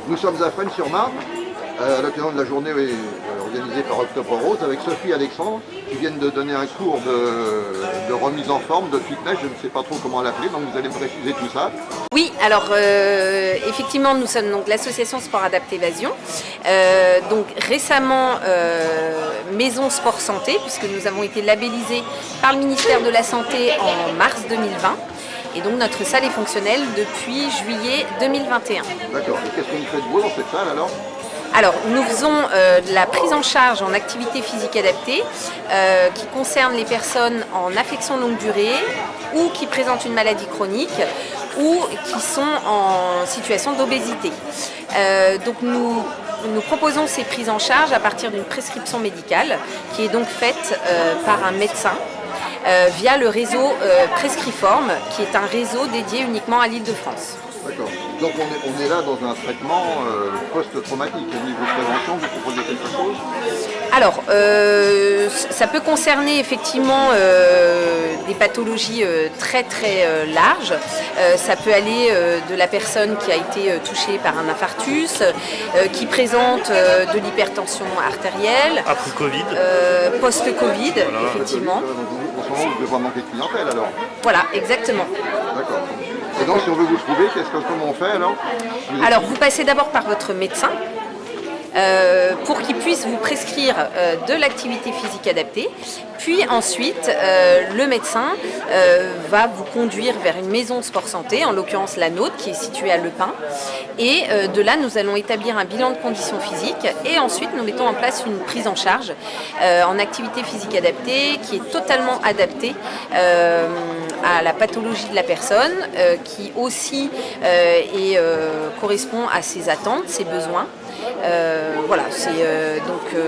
Nous sommes à Fresnes-sur-Marne, à l'occasion de la journée organisée par Octobre Rose, avec Sophie et Alexandre, qui viennent de donner un cours de remise en forme, de fitness, je ne sais pas trop comment l'appeler, donc vous allez me préciser tout ça. Oui, alors effectivement, nous sommes donc l'association Sport Adapté Évasion. Donc récemment, Maison Sport Santé, puisque nous avons été labellisés par le ministère de la Santé en mars 2020. Et donc notre salle est fonctionnelle depuis juillet 2021. D'accord, et qu'est-ce que vous faites beau dans cette salle alors ? Alors, nous faisons de la prise en charge en activité physique adaptée qui concerne les personnes en affection longue durée ou qui présentent une maladie chronique ou qui sont en situation d'obésité. Donc nous proposons ces prises en charge à partir d'une prescription médicale qui est donc faite par un médecin via le réseau Prescriform, qui est un réseau dédié uniquement à l'Île-de-France. D'accord. Donc on est là dans un traitement post-traumatique. Au niveau prévention, vous proposez quelque chose ? Alors, ça peut concerner effectivement des pathologies très très larges. Ça peut aller de la personne qui a été touchée par un infarctus, qui présente de l'hypertension artérielle. Après Covid. Post-Covid, Voilà. effectivement. En ce moment, vous devez vraiment manquer de clientèle alors ? Voilà, exactement. D'accord. Et donc si on veut vous trouver, comment on fait alors ? Alors, vous passez d'abord par votre médecin. Pour qu'il puisse vous prescrire de l'activité physique adaptée. Puis ensuite, le médecin va vous conduire vers une maison sport santé, en l'occurrence la nôtre, qui est située à Le Pin. Et de là, nous allons établir un bilan de conditions physiques et ensuite nous mettons en place une prise en charge en activité physique adaptée qui est totalement adaptée à la pathologie de la personne, qui aussi correspond à ses attentes, ses besoins. Voilà, c'est donc.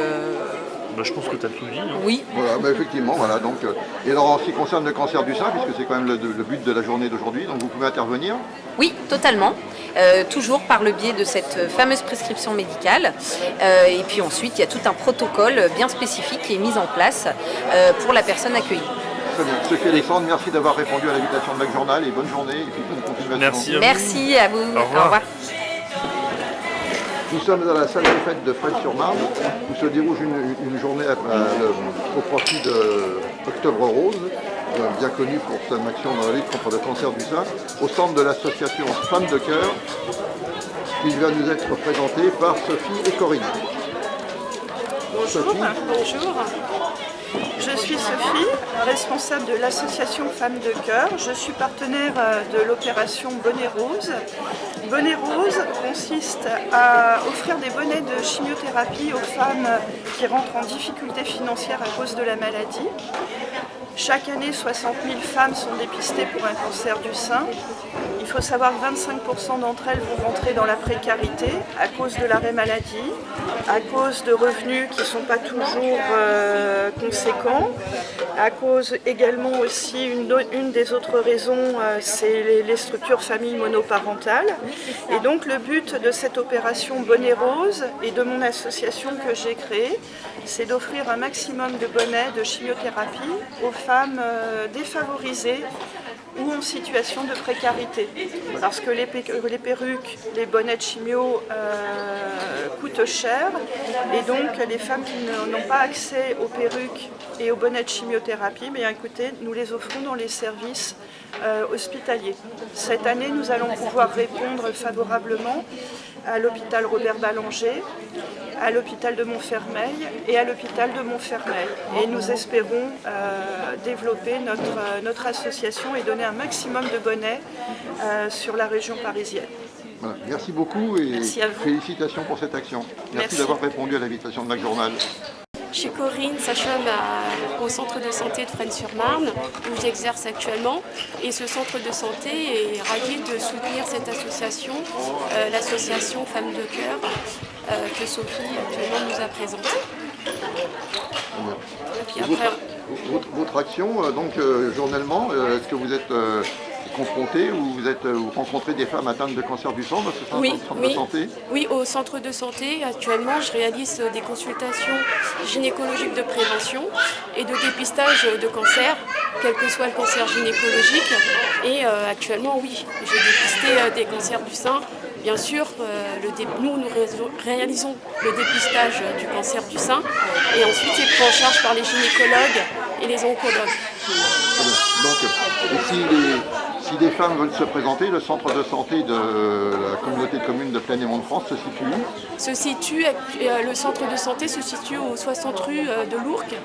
Je pense que tu as tout dit. Oui. Voilà, effectivement, voilà. Donc, et alors en ce qui concerne le cancer du sein, puisque c'est quand même le but de la journée d'aujourd'hui, donc vous pouvez intervenir ? Oui, totalement. Toujours par le biais de cette fameuse prescription médicale. Et puis ensuite, il y a tout un protocole bien spécifique qui est mis en place pour la personne accueillie. Très bien. Sophie Alexandre, merci d'avoir répondu à l'invitation de McJournal et bonne journée et puis bonne continuation. Merci à vous. Merci à vous. Au revoir. Nous sommes à la salle des fêtes de Fresnes-sur-Marne où se déroule une journée au profit de Octobre Rose, bien connu pour son action dans la lutte contre le cancer du sein, au centre de l'association Femmes de Cœur, qui va nous être présentée par Sophie et Corinne. Bonjour. Sophie. Bonjour. Je suis Sophie, responsable de l'association Femmes de Cœur. Je suis partenaire de l'opération Bonnet Rose. Bonnet Rose consiste à offrir des bonnets de chimiothérapie aux femmes qui rentrent en difficulté financière à cause de la maladie. Chaque année, 60 000 femmes sont dépistées pour un cancer du sein. Il faut savoir que 25% d'entre elles vont rentrer dans la précarité à cause de l'arrêt maladie, à cause de revenus qui ne sont pas toujours conséquents, à cause également aussi, une des autres raisons, c'est les structures familles monoparentales. Et donc le but de cette opération Bonnet Rose et de mon association que j'ai créée, c'est d'offrir un maximum de bonnets de chimiothérapie aux femmes défavorisées ou en situation de précarité. Parce que les perruques, les bonnets de chimio coûtent cher et donc les femmes qui n'ont pas accès aux perruques et aux bonnets de chimiothérapie, mais écoutez, nous les offrons dans les services hospitaliers. Cette année, nous allons pouvoir répondre favorablement à l'hôpital Robert Ballanger, à l'hôpital de Montfermeil et à l'hôpital de Montfermeil. Et nous espérons développer notre association et donner un maximum de bonnets sur la région parisienne. Voilà. Merci beaucoup et félicitations pour cette action. Merci d'avoir répondu à l'invitation de McJournal. Je suis Corinne, sage-femme au centre de santé de Fresnes-sur-Marne où j'exerce actuellement. Et ce centre de santé est ravi de soutenir cette association, l'association Femmes de Cœur, que Sophie actuellement nous a présentée. Votre action, donc journellement, est-ce que vous êtes confronté ou vous rencontrez des femmes atteintes de cancer du sang dans ce centre de santé ? Oui, au centre de santé, actuellement, je réalise des consultations gynécologiques de prévention et de dépistage de cancer, quel que soit le cancer gynécologique. Et actuellement, oui, j'ai dépisté des cancers du sein Bien sûr, nous réalisons le dépistage du cancer du sein et ensuite c'est pris en charge par les gynécologues et les oncologues. Donc, si des femmes veulent se présenter, le centre de santé de la communauté de communes de Plaine et Mont-de-France se situe où? Le centre de santé se situe au 60 rue de Lourcq,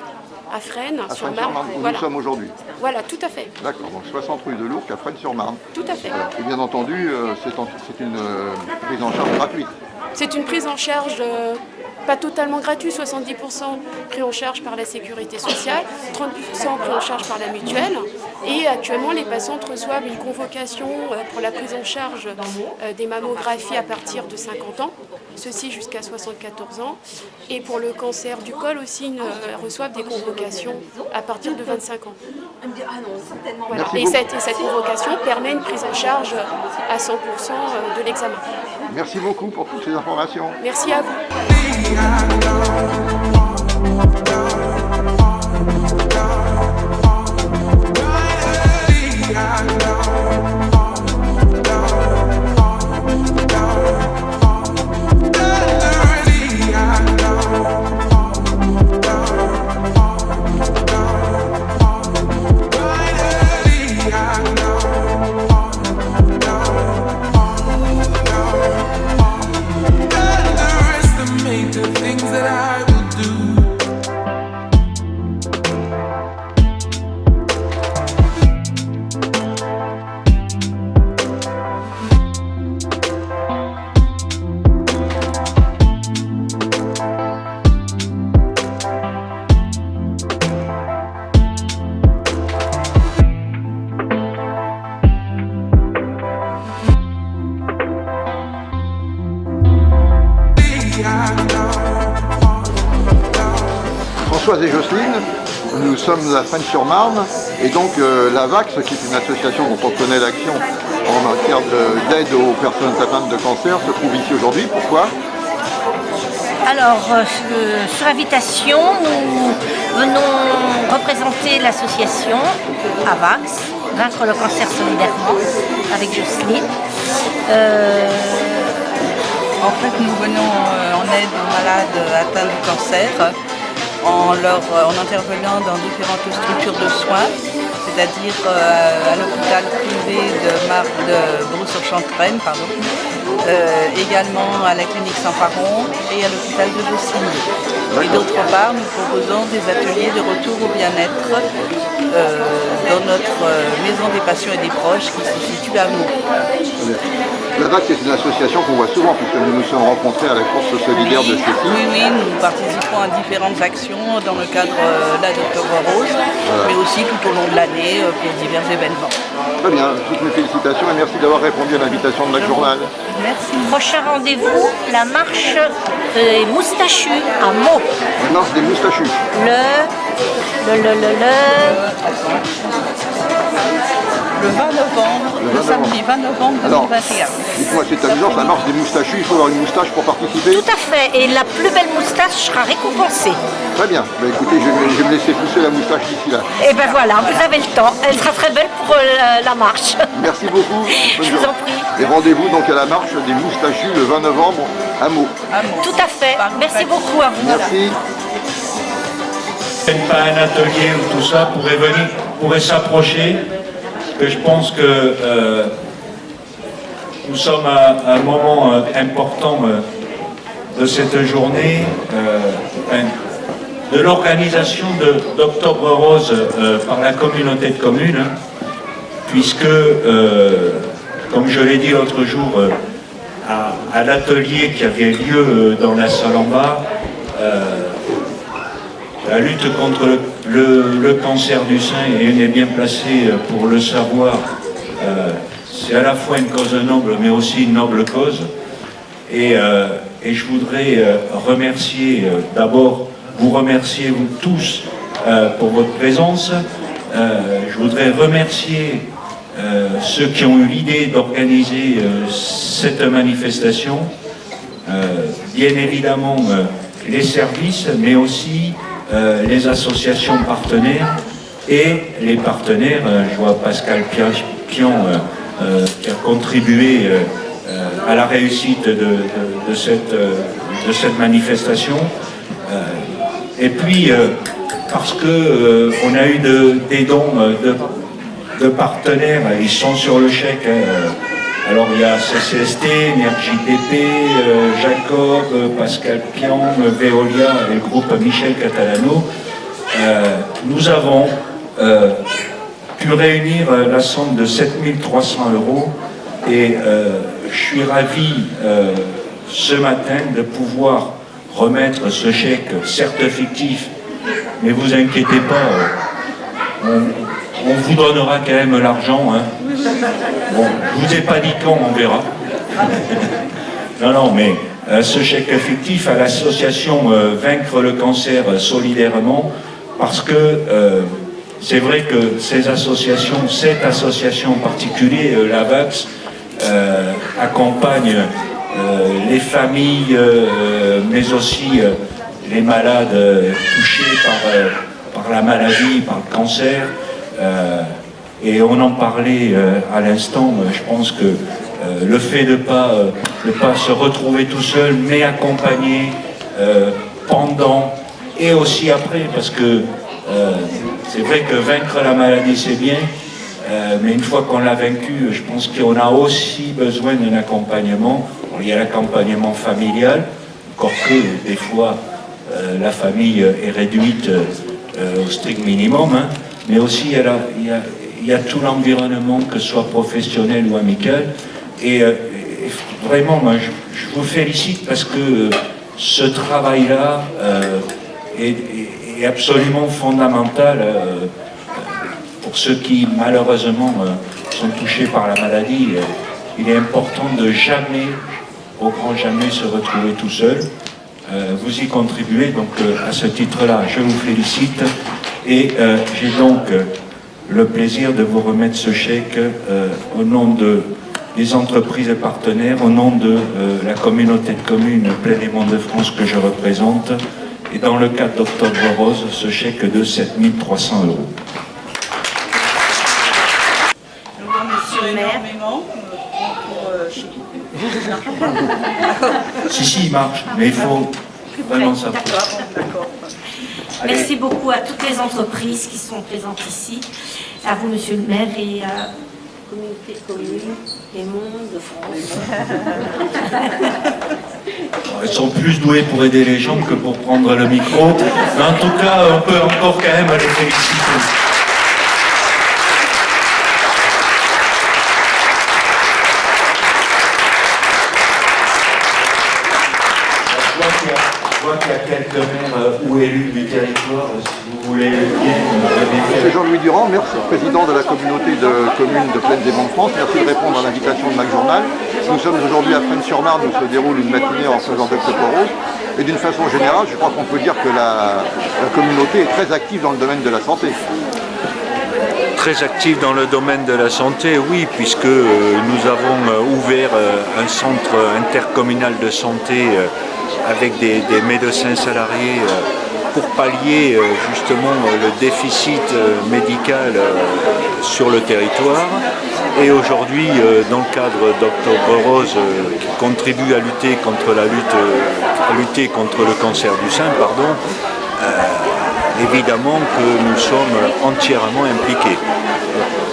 à Fresnes, sur Marne. Où Voilà. nous sommes aujourd'hui. Voilà, tout à fait. D'accord, donc 60 rue de Lourcq à Fresnes-sur-Marne. Tout à fait. Voilà. Et bien entendu, c'est une prise en charge gratuite. C'est une prise en charge pas totalement gratuite, 70% pris en charge par la sécurité sociale, 30% pris en charge par la mutuelle. Et actuellement, les patientes reçoivent une convocation pour la prise en charge des mammographies à partir de 50 ans, ceci jusqu'à 74 ans. Et pour le cancer du col aussi, reçoivent des convocations à partir de 25 ans. Voilà. Et cette convocation permet une prise en charge à 100% de l'examen. Merci beaucoup pour toutes ces informations. Merci à vous. Françoise et Jocelyne, nous sommes à Fresnes-sur-Marne et donc la VAX, qui est une association dont on connaît l'action en matière d'aide aux personnes atteintes de cancer, se trouve ici aujourd'hui. Pourquoi? Alors, sur invitation, nous venons représenter l'association AVAX, Vaincre le cancer solidairement, avec Jocelyne. En fait, nous venons en aide aux malades atteints du cancer en intervenant dans différentes structures de soins, c'est-à-dire à l'hôpital privé de Brousse-sur-Chantraine, également à la clinique Saint-Faron et à l'hôpital de Jocelyne. Et d'autre part, nous proposons des ateliers de retour au bien-être dans notre maison des patients et des proches qui se situe à Meaux. La VAX est une association qu'on voit souvent puisque nous nous sommes rencontrés à la course solidaire de Cécile. Oui, nous participons à différentes actions dans le cadre là d'Octobre Rose, mais aussi tout au long de l'année pour divers événements. Très bien, toutes mes félicitations et merci d'avoir répondu à l'invitation de notre journal. Merci. Prochain rendez-vous, la marche des moustachus à Meaux. La marche des moustachus. Le 20 novembre, le samedi 20 novembre 2021. Alors, dites-moi, c'est amusant, ça marche des moustachus, il faut avoir une moustache pour participer? Tout à fait, et la plus belle moustache sera récompensée. Très bien, bah, écoutez, je vais me laisser pousser la moustache d'ici là. Et ben voilà, vous avez le temps, elle sera très belle pour la marche. Merci beaucoup. Je vous en prie. Et rendez-vous donc à la marche des moustachus le 20 novembre à Meaux. Tout à fait, merci beaucoup à vous. Merci. Pas un atelier où tout ça pourrait s'approcher. Que je pense que nous sommes à un moment important de cette journée, de l'organisation d'Octobre Rose par la communauté de communes, puisque, comme je l'ai dit l'autre jour, à l'atelier qui avait lieu dans la salle en bas, la lutte contre le cancer du sein, et on est bien placé pour le savoir, c'est à la fois une cause noble mais aussi une noble cause. Et je voudrais vous remercier vous tous pour votre présence. Je voudrais remercier ceux qui ont eu l'idée d'organiser cette manifestation, bien évidemment les services, mais aussi les associations partenaires et les partenaires. Je vois Pascal Pion qui a contribué à la réussite de cette manifestation. Et puis, parce qu'on a eu des dons de partenaires, ils sont sur le chèque. Alors il y a CCST, NRJTP, Jacob, Pascal Pian, Veolia et le groupe Michel Catalano. Nous avons pu réunir la somme de 7 300 € et je suis ravi ce matin de pouvoir remettre ce chèque, certes fictif, mais vous inquiétez pas, on vous donnera quand même l'argent. Hein. Bon, je vous ai pas dit quand, on verra. Non, mais ce chèque fictif à l'association Vaincre le cancer solidairement, parce que c'est vrai que cette association en particulier, l'AVAX, accompagne les familles, mais aussi les malades touchés par la maladie, par le cancer. Et on en parlait à l'instant, je pense que le fait de ne pas se retrouver tout seul, mais accompagné pendant et aussi après, parce que c'est vrai que vaincre la maladie c'est bien, mais une fois qu'on l'a vaincu, je pense qu'on a aussi besoin d'un accompagnement. Il y a l'accompagnement familial, encore que des fois la famille est réduite au strict minimum, hein, mais aussi il y a tout l'environnement, que ce soit professionnel ou amical. Et vraiment, moi, je vous félicite parce que ce travail-là est absolument fondamental pour ceux qui, malheureusement, sont touchés par la maladie. Il est important de jamais, au grand jamais, se retrouver tout seul. Vous y contribuez, donc à ce titre-là, je vous félicite. Et j'ai donc le plaisir de vous remettre ce chèque au nom des entreprises et partenaires, au nom de la communauté de communes Plaine-et-Monts de France que je représente, et dans le cadre d'Octobre Rose, ce chèque de 7 300 €. Monsieur le maire. Si, il marche, mais il faut vraiment savoir. D'accord. Merci beaucoup à toutes les entreprises qui sont présentes ici, à vous, monsieur le maire, et à la communauté de communes et Monts de France. Elles sont plus douées pour aider les gens que pour prendre le micro. Mais en tout cas, on peut encore quand même les féliciter. Je vois qu'il y a quelques maires ou élus du territoire, si vous voulez bien. Monsieur Jean-Louis Durand, merci, président de la communauté de communes de Plaine-et-Monts de France. Merci de répondre à l'invitation de MacJournal. Nous sommes aujourd'hui à Fresnes-sur-Marne où se déroule une matinée en faisant d'Octobre Rose. Et d'une façon générale, je crois qu'on peut dire que la communauté est très active dans le domaine de la santé. Très active dans le domaine de la santé, oui, puisque nous avons ouvert un centre intercommunal de santé avec des médecins salariés pour pallier justement le déficit médical sur le territoire. Et aujourd'hui, dans le cadre d'Octobre Rose, qui contribue à lutter contre le cancer du sein, évidemment que nous sommes entièrement impliqués.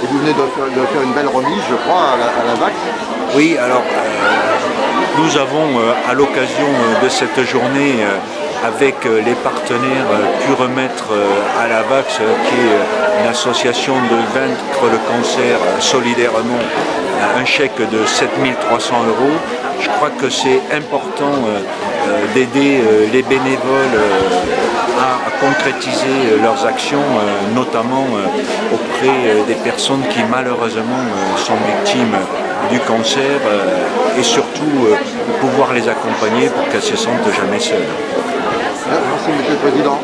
Et vous venez de faire une belle remise, je crois, à la VAX. Oui, alors nous avons à l'occasion de cette journée avec les partenaires pu remettre à la VAX, qui est une association de vaincre le cancer solidairement, un chèque de 7 300 €. Je crois que c'est important d'aider les bénévoles à concrétiser leurs actions, notamment auprès des personnes qui malheureusement sont victimes du cancer, et surtout pouvoir les accompagner pour qu'elles ne se sentent jamais seules. Merci Monsieur le Président.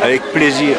Avec plaisir.